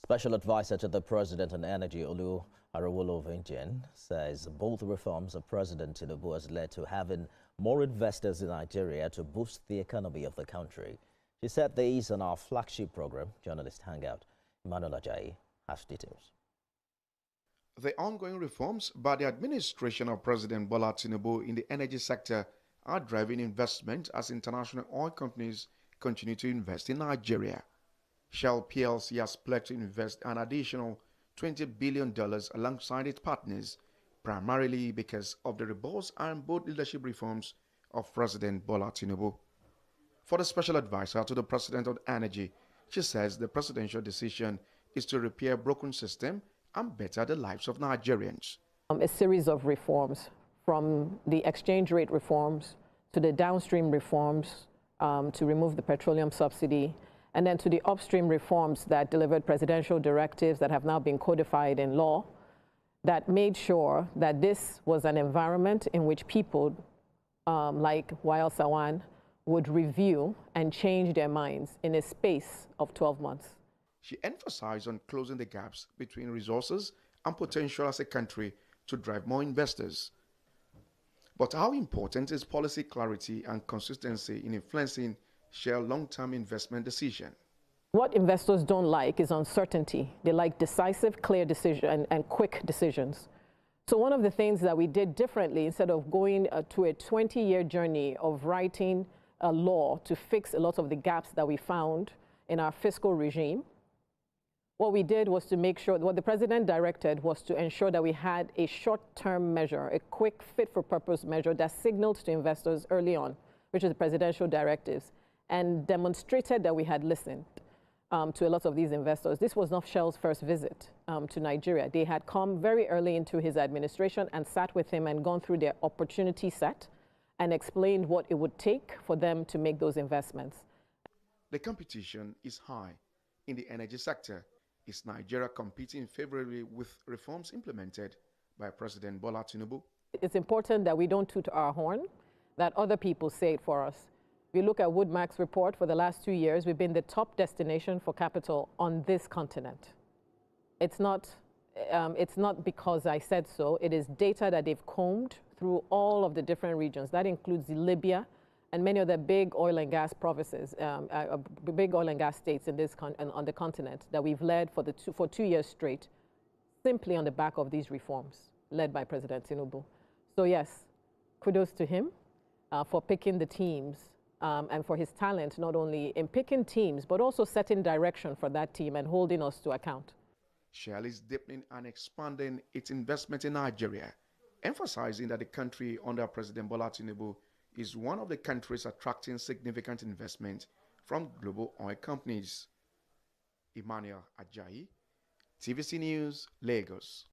Special advisor to the President on Energy, Arowolo-Verheijen, says both reforms of President Tinubu has led to having more investors in Nigeria to boost the economy of the country. She said these on our flagship program, Journalist Hangout. Emmanuel Ajayi has details. The ongoing reforms by the administration of President Bola Tinubu in the energy sector are driving investment as international oil companies continue to invest in Nigeria. Shell plc has pledged to invest an additional $20 billion alongside its partners, primarily because of the robust and bold leadership reforms of President Bola Tinubu. For the special advisor to the President on Energy, she says the presidential decision is to repair a broken system and better the lives of Nigerians. A series of reforms, from the exchange rate reforms to the downstream reforms to remove the petroleum subsidy, and then to the upstream reforms that delivered presidential directives that have now been codified in law, that made sure that this was an environment in which people like Wael Sawan would review and change their minds in a space of 12 months. She emphasized on closing the gaps between resources and potential as a country to drive more investors. But how important is policy clarity and consistency in influencing Shell long-term investment decision? What investors don't like is uncertainty. They like decisive, clear decisions and quick decisions. So one of the things that we did differently, instead of going to a 20-year journey of writing a law to fix a lot of the gaps that we found in our fiscal regime, what we did was to make sure, what the president directed was to ensure that we had a short-term measure, a quick fit-for-purpose measure that signaled to investors early on, which is the presidential directives, and demonstrated that we had listened to a lot of these investors. This was not Shell's first visit to Nigeria. They had come very early into his administration and sat with him and gone through their opportunity set and explained what it would take for them to make those investments. The competition is high in the energy sector. Is Nigeria competing favorably with reforms implemented by President Bola Tinubu? It's important that we don't toot our horn, that other people say it for us. If you look at Woodmack's report for the last 2 years, we've been the top destination for capital on this continent. It's not because I said so. It is data that they've combed through all of the different regions. That includes Libya and many of the big oil and gas provinces, big oil and gas states in this on the continent that we've led for 2 years straight, simply on the back of these reforms led by President Tinubu. So yes, kudos to him for picking the teams and for his talent, not only in picking teams, but also setting direction for that team and holding us to account. Shell is deepening and expanding its investment in Nigeria, emphasizing that the country under President Bola Tinubu is one of the countries attracting significant investment from global oil companies. Emmanuel Ajayi, TVC News, Lagos.